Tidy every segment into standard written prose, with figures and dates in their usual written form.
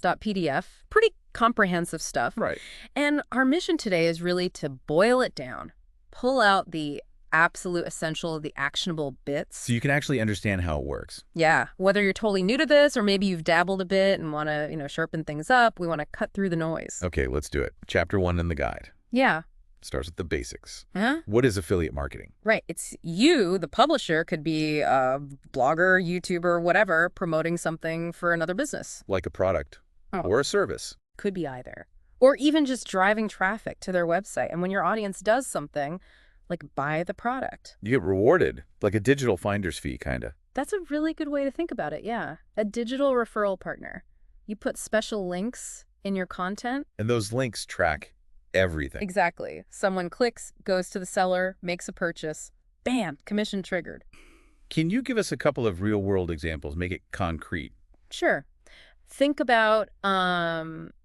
.pdf, pretty comprehensive stuff. Right. And our mission today is really to boil it down, pull out the absolute essential, the actionable bits. So you can actually understand how it works. Yeah, whether you're totally new to this or maybe you've dabbled a bit and want to, sharpen things up, we want to cut through the noise. Okay, let's do it. Chapter 1 in the guide Yeah. starts with the basics. Huh? What is affiliate marketing? Right. It's you, the publisher, could be a blogger, YouTuber, whatever, promoting something for another business. Like a product or a service. Could be either. Or even just driving traffic to their website. And when your audience does something, like buy the product. You get rewarded, like a digital finder's fee, kind of. That's a really good way to think about it, yeah. A digital referral partner. You put special links in your content. And those links track everything. Exactly. Someone clicks, goes to the seller, makes a purchase. Bam, commission triggered. Can you give us a couple of real-world examples? Make it concrete. Sure. Think about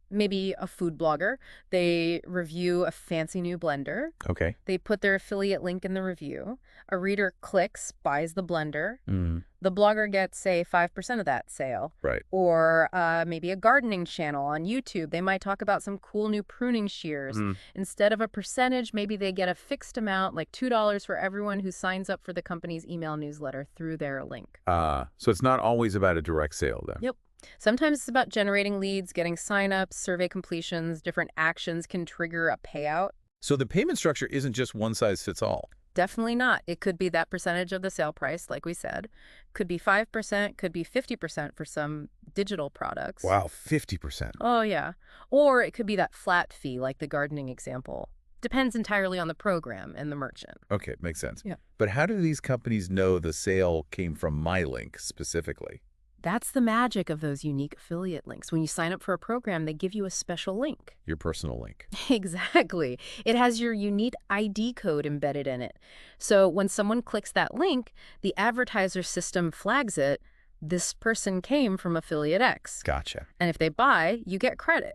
maybe a food blogger. They review a fancy new blender. Okay. They put their affiliate link in the review. A reader clicks, buys the blender. The blogger gets, say, 5% of that sale. Right. Or maybe a gardening channel on YouTube. They might talk about some cool new pruning shears. Instead of a percentage, maybe they get a fixed amount, like $2 for everyone who signs up for the company's email newsletter through their link. So it's not always about a direct sale, then? Yep. Sometimes it's about generating leads, getting signups, survey completions. Different actions can trigger a payout. So the payment structure isn't just one size fits all. Definitely not. It could be that percentage of the sale price, like we said. Could be 5%, could be 50% for some digital products. Wow, 50%. Oh, yeah. Or it could be that flat fee, like the gardening example. Depends entirely on the program and the merchant. Okay, makes sense. Yeah. But how do these companies know the sale came from my link specifically? That's the magic of those unique affiliate links. When you sign up for a program, they give you a special link. Your personal link. Exactly. It has your unique ID code embedded in it. So when someone clicks that link, the advertiser system flags it. This person came from affiliate X. Gotcha. And if they buy, you get credit.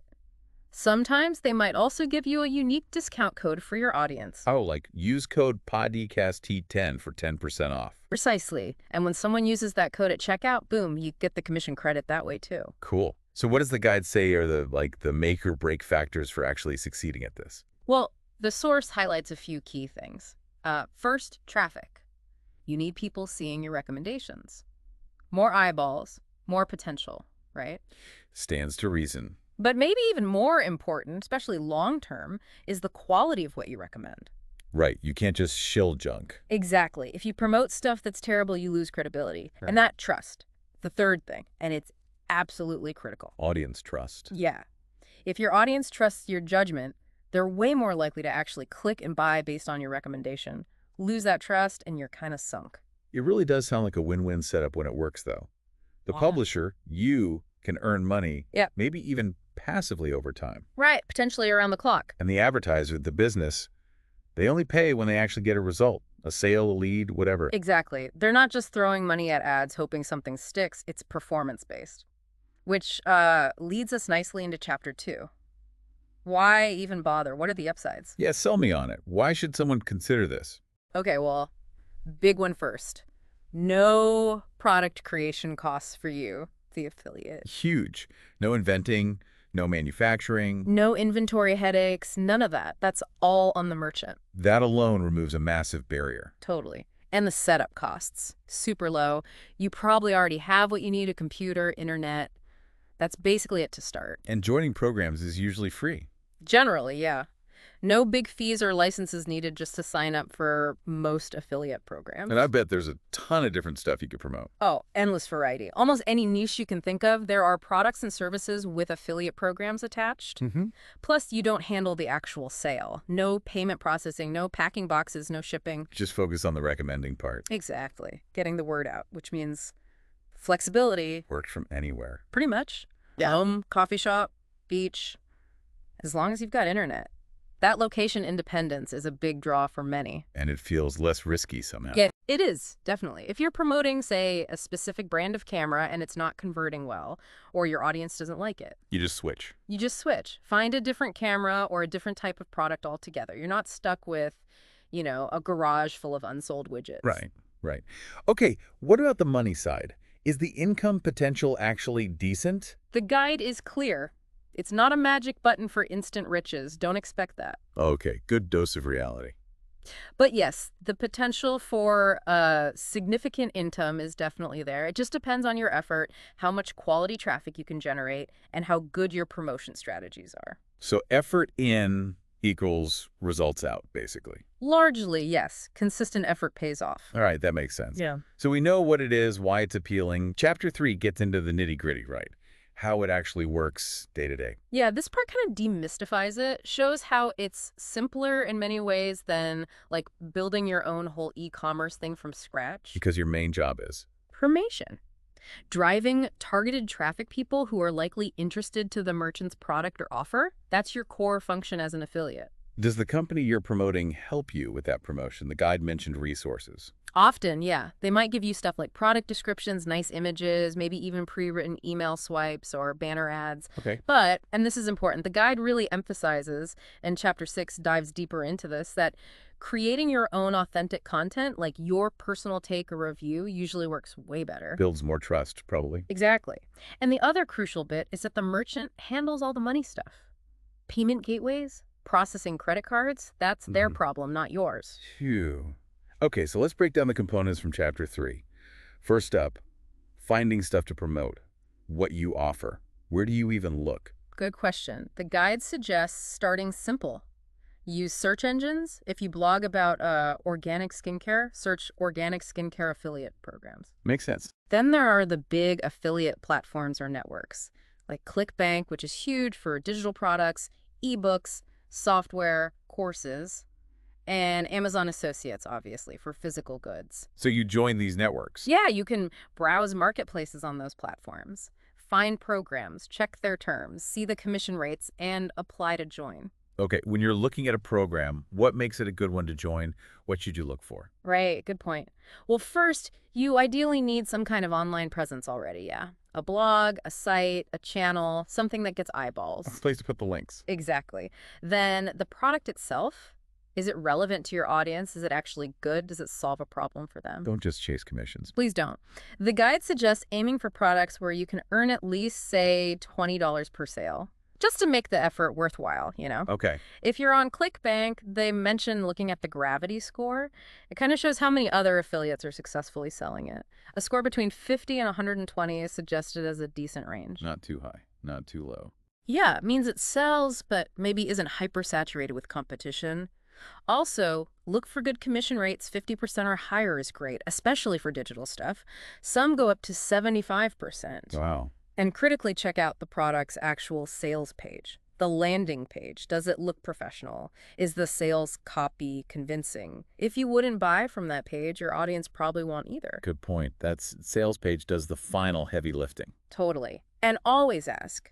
Sometimes they might also give you a unique discount code for your audience. Oh, like use code PODCAST10 for 10% off. Precisely. And when someone uses that code at checkout, boom, you get the commission credit that way too. Cool. So what does the guide say are the make or break factors for actually succeeding at this? Well, the source highlights a few key things. First, traffic. You need people seeing your recommendations. More eyeballs, more potential, right? Stands to reason. But maybe even more important, especially long-term, is the quality of what you recommend. Right. You can't just shill junk. Exactly. If you promote stuff that's terrible, you lose credibility. Right. And that trust, the third thing, and it's absolutely critical. Audience trust. Yeah. If your audience trusts your judgment, they're way more likely to actually click and buy based on your recommendation. Lose that trust, and you're kind of sunk. It really does sound like a win-win setup when it works, though. The publisher, you, can earn money, maybe even passively over time. Right, potentially around the clock. And the advertiser, the business, they only pay when they actually get a result, a sale, a lead, whatever. Exactly. They're not just throwing money at ads hoping something sticks. It's performance-based, which leads us nicely into Chapter 2. Why even bother? What are the upsides? Yeah, sell me on it. Why should someone consider this? Okay, well, big one first. No product creation costs for you, the affiliate. Huge. No inventing, no manufacturing. No inventory headaches, none of that. That's all on the merchant. That alone removes a massive barrier. Totally. And the setup costs, super low. You probably already have what you need, a computer, internet. That's basically it to start. And joining programs is usually free. Generally, yeah. No big fees or licenses needed just to sign up for most affiliate programs. And I bet there's a ton of different stuff you could promote. Oh, endless variety. Almost any niche you can think of, there are products and services with affiliate programs attached. Plus, you don't handle the actual sale. No payment processing, no packing boxes, no shipping. Just focus on the recommending part. Exactly. Getting the word out, which means flexibility. Worked from anywhere. Pretty much. Home, coffee shop, beach, as long as you've got internet. That location independence is a big draw for many. And it feels less risky somehow. Yeah, it is, definitely. If you're promoting, say, a specific brand of camera and it's not converting well, or your audience doesn't like it. You just switch. You just switch. Find a different camera or a different type of product altogether. You're not stuck with, a garage full of unsold widgets. Right. Okay, what about the money side? Is the income potential actually decent? The guide is clear. It's not a magic button for instant riches. Don't expect that. Okay, good dose of reality. But yes, the potential for significant income is definitely there. It just depends on your effort, how much quality traffic you can generate, and how good your promotion strategies are. So effort in equals results out, basically. Largely, yes. Consistent effort pays off. All right, that makes sense. Yeah. So we know what it is, why it's appealing. Chapter 3 gets into the nitty-gritty, right? How it actually works day to day. Yeah, this part kind of demystifies it, shows how it's simpler in many ways than like building your own whole e-commerce thing from scratch. Because your main job is. Promotion. Driving targeted traffic people who are likely interested to the merchant's product or offer, that's your core function as an affiliate. Does the company you're promoting help you with that promotion? The guide mentioned resources. Often, yeah. They might give you stuff like product descriptions, nice images, maybe even pre-written email swipes or banner ads. Okay. But, and this is important, the guide really emphasizes, and Chapter 6 dives deeper into this, that creating your own authentic content, like your personal take or review, usually works way better. Builds more trust, probably. Exactly. And the other crucial bit is that the merchant handles all the money stuff. Payment gateways, processing credit cards, that's their problem, not yours. Phew. Okay, so let's break down the components from Chapter 3. First up, finding stuff to promote. What you offer. Where do you even look? Good question. The guide suggests starting simple. Use search engines. If you blog about organic skincare, search organic skincare affiliate programs. Makes sense. Then there are the big affiliate platforms or networks, like ClickBank, which is huge for digital products, ebooks, software, courses, and Amazon Associates, obviously, for physical goods. So you join these networks? Yeah, you can browse marketplaces on those platforms, find programs, check their terms, see the commission rates, and apply to join. Okay, when you're looking at a program, what makes it a good one to join? What should you look for? Right, good point. Well, first, you ideally need some kind of online presence already, yeah. A blog, a site, a channel, something that gets eyeballs. A place to put the links. Exactly. Then the product itself, is it relevant to your audience? Is it actually good? Does it solve a problem for them? Don't just chase commissions. Please don't. The guide suggests aiming for products where you can earn at least, say, $20 per sale, just to make the effort worthwhile, you know? Okay. If you're on ClickBank, they mention looking at the gravity score. It kind of shows how many other affiliates are successfully selling it. A score between 50 and 120 is suggested as a decent range. Not too high, not too low. Yeah, it means it sells, but maybe isn't hypersaturated with competition. Also, look for good commission rates. 50% or higher is great, especially for digital stuff. Some go up to 75%. Wow. And critically check out the product's actual sales page, the landing page. Does it look professional? Is the sales copy convincing? If you wouldn't buy from that page, your audience probably won't either. Good point. That sales page does the final heavy lifting. Totally. And always ask,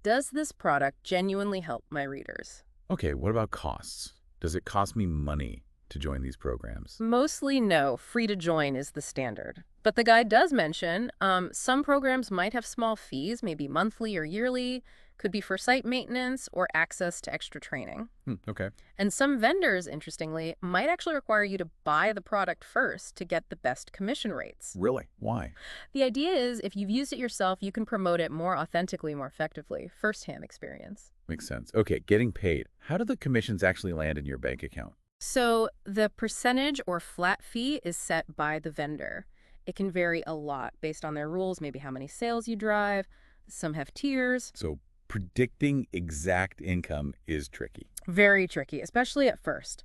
does this product genuinely help my readers? Okay, what about costs? Does it cost me money to join these programs? Mostly no. Free to join is the standard. But the guide does mention some programs might have small fees, maybe monthly or yearly, could be for site maintenance or access to extra training. Okay. And some vendors, interestingly, might actually require you to buy the product first to get the best commission rates. Really? Why? The idea is if you've used it yourself, you can promote it more authentically, more effectively. First-hand experience. Makes sense. Okay, getting paid. How do the commissions actually land in your bank account? So the percentage or flat fee is set by the vendor. It can vary a lot based on their rules, maybe how many sales you drive. Some have tiers. So predicting exact income is tricky. Very tricky, especially at first.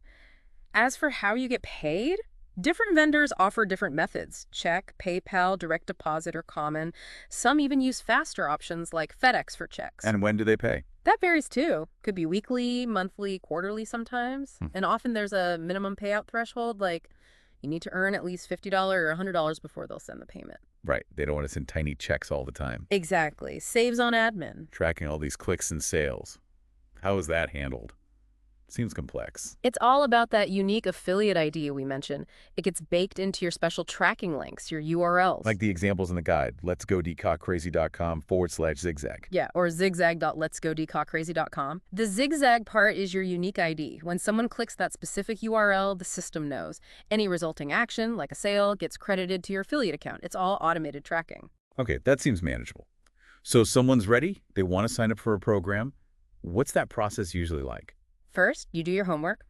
As for how you get paid, different vendors offer different methods. Check, PayPal, direct deposit are common. Some even use faster options like FedEx for checks. And when do they pay? That varies too. Could be weekly, monthly, quarterly sometimes. And often there's a minimum payout threshold, like you need to earn at least $50 or $100 before they'll send the payment. Right. They don't want to send tiny checks all the time. Exactly. Saves on admin. Tracking all these clicks and sales. How is that handled? Seems complex. It's all about that unique affiliate ID we mentioned. It gets baked into your special tracking links, your URLs. Like the examples in the guide. Let's go decawcrazy.com/zigzag. Yeah, or zigzag.letsgodecawcrazy.com. The zigzag part is your unique ID. When someone clicks that specific URL, the system knows. Any resulting action, like a sale, gets credited to your affiliate account. It's all automated tracking. Okay, that seems manageable. So someone's ready, they want to sign up for a program. What's that process usually like? First, you do your homework.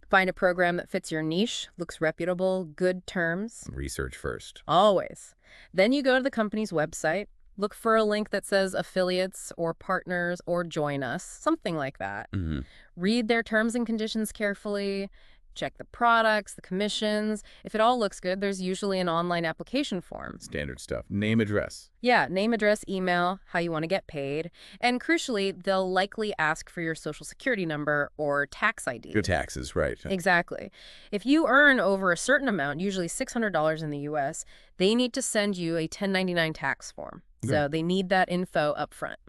Find a program that fits your niche, looks reputable, good terms. Research first. Always. Then you go to the company's website, look for a link that says affiliates or partners or join us, something like that. Hmm. Read their terms and conditions carefully. Check the products, the commissions. If it all looks good, there's usually an online application form. Standard stuff. Name, address. Yeah, name, address, email, how you want to get paid. And crucially, they'll likely ask for your social security number or tax ID. Your taxes, right. Exactly. If you earn over a certain amount, usually $600 in the US, they need to send you a 1099 tax form. Okay. So they need that info up front.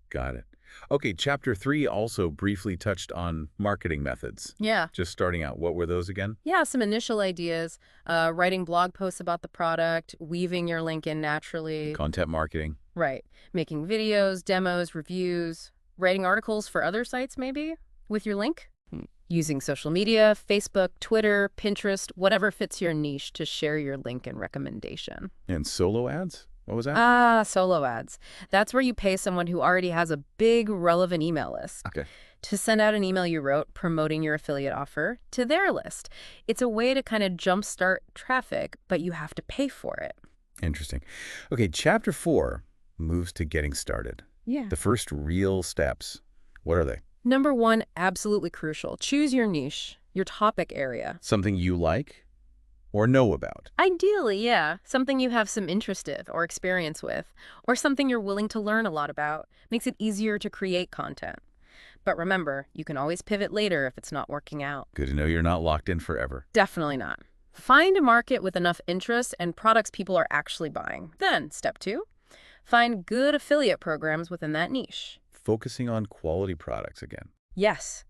Got it. Okay, Chapter 3 also briefly touched on marketing methods. Yeah. Just starting out, what were those again? Yeah, some initial ideas, writing blog posts about the product, weaving your link in naturally. Content marketing. Right. Making videos, demos, reviews, writing articles for other sites maybe with your link. Using social media, Facebook, Twitter, Pinterest, whatever fits your niche to share your link and recommendation. And solo ads? What was that? Solo ads. That's where you pay someone who already has a big relevant email list Okay. to send out an email you wrote promoting your affiliate offer to their list. It's a way to kind of jumpstart traffic, but you have to pay for it. Interesting. Okay, Chapter 4 moves to getting started. Yeah. The first real steps. What are they? Number one, absolutely crucial. Choose your niche, your topic area. Something you like or know about. Ideally, yeah. Something you have some interest in or experience with, or something you're willing to learn a lot about. Makes it easier to create content. But remember, you can always pivot later if it's not working out. Good to know you're not locked in forever. Definitely not. Find a market with enough interest and products people are actually buying. Then, step 2, find good affiliate programs within that niche. Focusing on quality products again. Yes,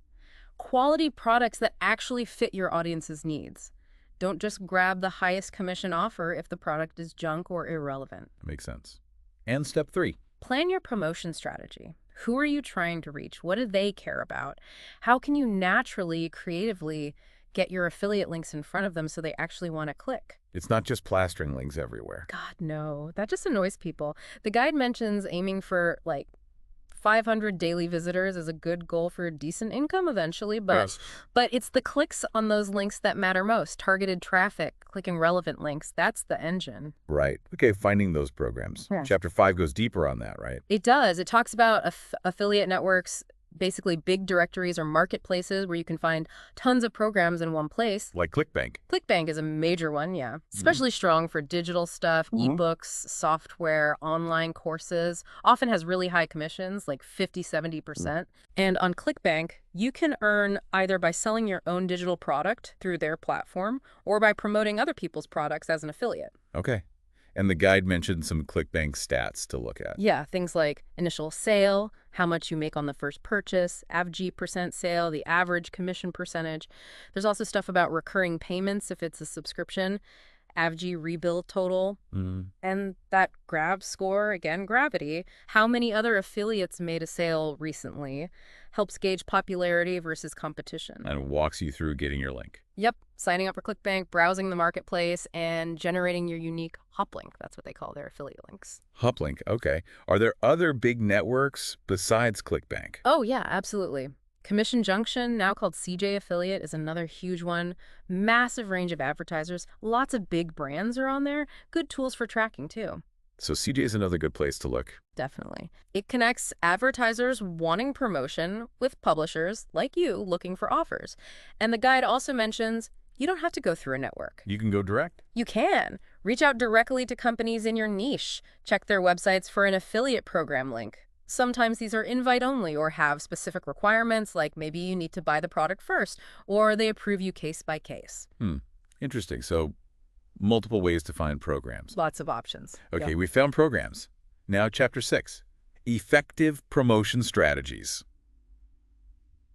quality products that actually fit your audience's needs. Don't just grab the highest commission offer if the product is junk or irrelevant. Makes sense. And step 3. Plan your promotion strategy. Who are you trying to reach? What do they care about? How can you naturally, creatively get your affiliate links in front of them so they actually want to click? It's not just plastering links everywhere. God, no. That just annoys people. The guide mentions aiming for, 500 daily visitors is a good goal for a decent income eventually, Yes. but it's the clicks on those links that matter most. Targeted traffic, clicking relevant links, that's the engine. Right. Okay, finding those programs. Yeah. Chapter 5 goes deeper on that, right? It does. It talks about affiliate networks, basically big directories or marketplaces where you can find tons of programs in one place. Like ClickBank. ClickBank is a major one, yeah. Especially strong for digital stuff, ebooks, software, online courses. Often has really high commissions, like 50, 70%. And on ClickBank, you can earn either by selling your own digital product through their platform or by promoting other people's products as an affiliate. Okay. And the guide mentioned some ClickBank stats to look at. Yeah, things like initial sale, how much you make on the first purchase, AVG percent sale, the average commission percentage. There's also stuff about recurring payments if it's a subscription, AVG rebill total, and that grab score, again, gravity. How many other affiliates made a sale recently helps gauge popularity versus competition. And walks you through getting your link. Yep, signing up for ClickBank, browsing the marketplace, and generating your unique hop link. That's what they call their affiliate links. Hoplink, okay. Are there other big networks besides ClickBank? Oh, yeah, absolutely. Commission Junction, now called CJ Affiliate, is another huge one. Massive range of advertisers. Lots of big brands are on there. Good tools for tracking, too. So CJ is another good place to look. Definitely. It connects advertisers wanting promotion with publishers like you looking for offers. And the guide also mentions you don't have to go through a network. You can go direct. You can. Reach out directly to companies in your niche. Check their websites for an affiliate program link. Sometimes these are invite-only or have specific requirements, like maybe you need to buy the product first, or they approve you case by case. Interesting. So multiple ways to find programs. Lots of options. Okay, we found programs. Now Chapter 6, effective promotion strategies.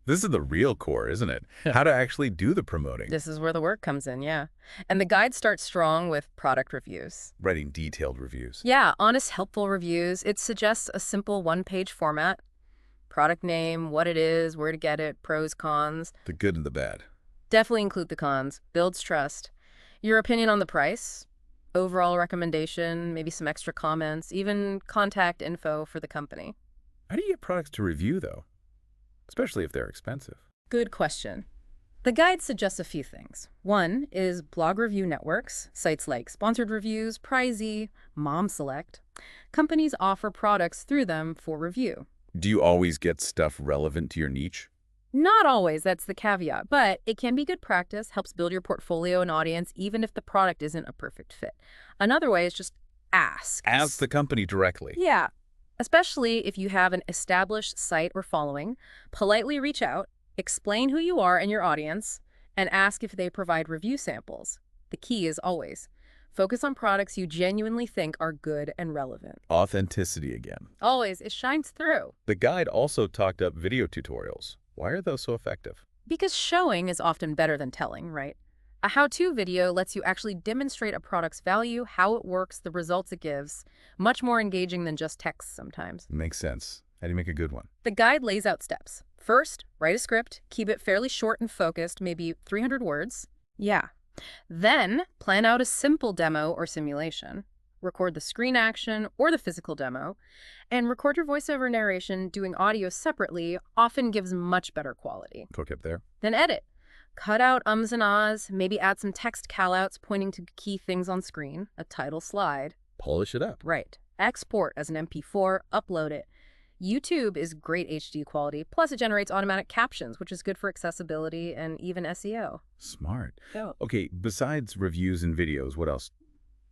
This is the real core, isn't it? How to actually do the promoting. This is where the work comes in, yeah. And the guide starts strong with product reviews. Writing detailed reviews. Yeah, honest, helpful reviews. It suggests a simple one-page format. Product name, what it is, where to get it, pros, cons. The good and the bad. Definitely include the cons. Builds trust. Your opinion on the price. Overall recommendation, maybe some extra comments, even contact info for the company. How do you get products to review, though? Especially if they're expensive. Good question. The guide suggests a few things. One is blog review networks, sites like Sponsored Reviews, Pricey, Mom Select. Companies offer products through them for review. Do you always get stuff relevant to your niche? Not always, that's the caveat, but it can be good practice, helps build your portfolio and audience, even if the product isn't a perfect fit. Another way is just ask. Ask the company directly. Yeah, especially if you have an established site or following. Politely reach out, explain who you are and your audience, and ask if they provide review samples. The key is always focus on products you genuinely think are good and relevant. Authenticity again. Always, it shines through. The guide also talked up video tutorials. Why are those so effective? Because showing is often better than telling, right? A how-to video lets you actually demonstrate a product's value, how it works, the results it gives. Much more engaging than just text sometimes. Makes sense. How do you make a good one? The guide lays out steps. First, write a script, keep it fairly short and focused, maybe 300 words. Yeah. Then, plan out a simple demo or simulation. Record the screen action or the physical demo, and record your voiceover narration doing audio separately often gives much better quality. Cook up there. Then edit. Cut out ums and ahs, maybe add some text callouts pointing to key things on screen, a title slide. Polish it up. Right. Export as an MP4, upload it. YouTube is great HD quality, plus it generates automatic captions, which is good for accessibility and even SEO. Smart. Oh. Okay, besides reviews and videos, what else?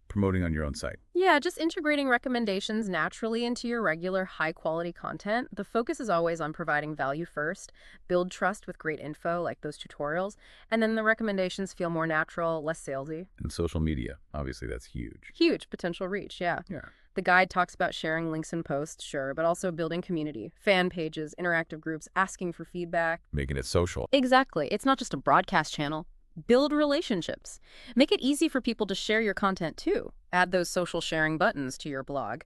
Promoting on your own site. Yeah, just integrating recommendations naturally into your regular high-quality content. The focus is always on providing value first, build trust with great info like those tutorials, and then the recommendations feel more natural, less salesy. And social media. Obviously, that's huge. Huge potential reach, yeah. Yeah. The guide talks about sharing links and posts, sure, but also building community, fan pages, interactive groups, asking for feedback. Making it social. Exactly. It's not just a broadcast channel. Build relationships. Make it easy for people to share your content too. Add those social sharing buttons to your blog.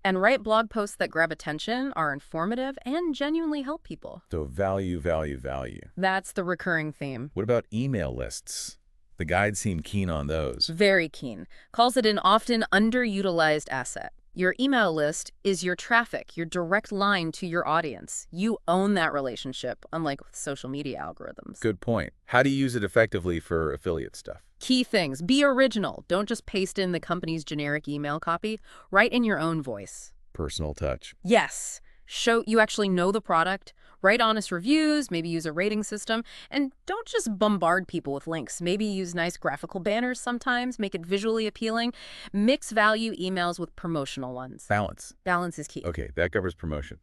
And write blog posts that grab attention, are informative, and genuinely help people. So value, value, value. That's the recurring theme. What about email lists? The guide seemed keen on those. Very keen. Calls it an often underutilized asset. Your email list is your traffic, your direct line to your audience. You own that relationship, unlike with social media algorithms. Good point. How do you use it effectively for affiliate stuff? Key things. Be original. Don't just paste in the company's generic email copy. Write in your own voice. Personal touch. Yes. Show you actually know the product. Write honest reviews, maybe use a rating system, and don't just bombard people with links. Maybe use nice graphical banners sometimes, make it visually appealing. Mix value emails with promotional ones. Balance. Balance is key. Okay, that covers promotion.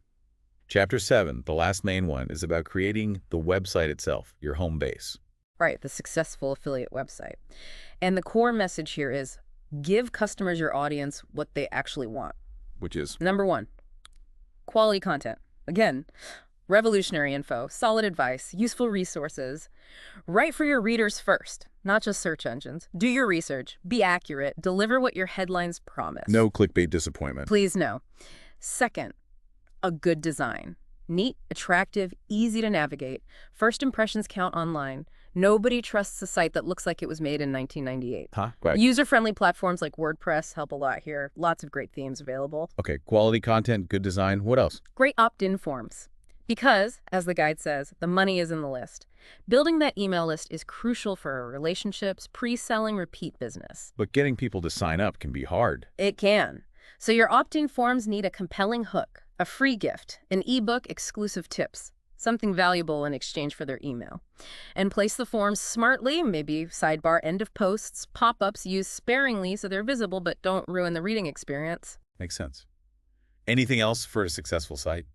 Chapter 7, the last main one, is about creating the website itself, your home base. Right, the successful affiliate website. And the core message here is give customers, your audience, what they actually want. Which is? Number 1, quality content. Again, revolutionary info, solid advice, useful resources. Write for your readers first, not just search engines. Do your research, be accurate, deliver what your headlines promise. No clickbait disappointment. Please no. Second, a good design. Neat, attractive, easy to navigate. First impressions count online. Nobody trusts a site that looks like it was made in 1998. Huh? Quack. User-friendly platforms like WordPress help a lot here. Lots of great themes available. Okay, quality content, good design. What else? Great opt-in forms. Because, as the guide says, the money is in the list. Building that email list is crucial for relationships, pre-selling, repeat business. But getting people to sign up can be hard. It can. So your opt-in forms need a compelling hook, a free gift, an ebook, exclusive tips, something valuable in exchange for their email. And place the forms smartly, maybe sidebar end of posts, pop-ups used sparingly so they're visible but don't ruin the reading experience. Makes sense. Anything else for a successful site?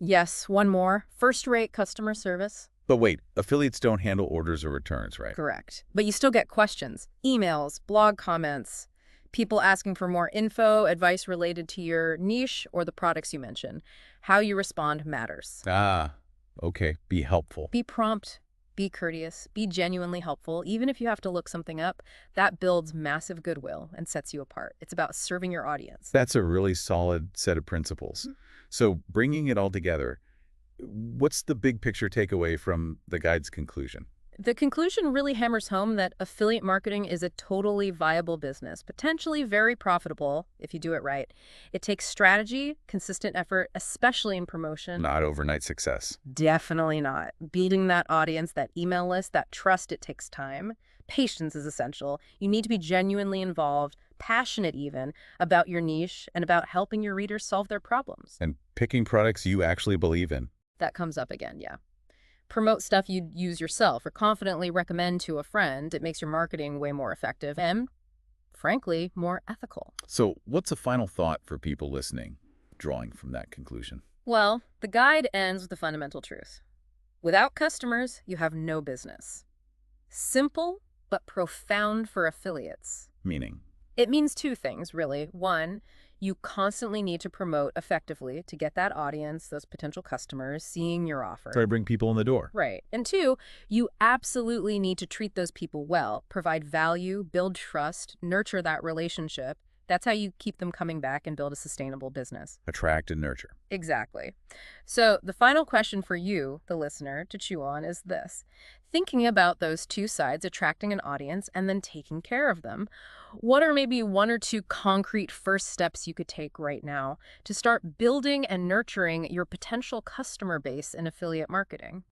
Yes, one more. First-rate customer service. But wait, affiliates don't handle orders or returns, right? Correct. But you still get questions, emails, blog comments, people asking for more info, advice related to your niche or the products you mention. How you respond matters. Ah, okay. Be helpful. Be prompt, be courteous, be genuinely helpful. Even if you have to look something up, that builds massive goodwill and sets you apart. It's about serving your audience. That's a really solid set of principles. So bringing it all together, what's the big picture takeaway from the guide's conclusion? The conclusion really hammers home that affiliate marketing is a totally viable business, potentially very profitable if you do it right. It takes strategy, consistent effort, especially in promotion. Not overnight success. Definitely not. Building that audience, that email list, that trust, it takes time. Patience is essential. You need to be genuinely involved, passionate even, about your niche and about helping your readers solve their problems. And picking products you actually believe in. That comes up again, yeah. Promote stuff you'd use yourself or confidently recommend to a friend. It makes your marketing way more effective and, frankly, more ethical. So what's a final thought for people listening, drawing from that conclusion? Well, the guide ends with a fundamental truth. Without customers, you have no business. Simple, but profound for affiliates. Meaning? It means two things, really. One, you constantly need to promote effectively to get that audience, those potential customers, seeing your offer. Try to bring people in the door. Right. And two, you absolutely need to treat those people well, provide value, build trust, nurture that relationship. That's how you keep them coming back and build a sustainable business. Attract and nurture. Exactly. So the final question for you, the listener, to chew on is this. Thinking about those two sides, attracting an audience and then taking care of them, what are maybe one or two concrete first steps you could take right now to start building and nurturing your potential customer base in affiliate marketing?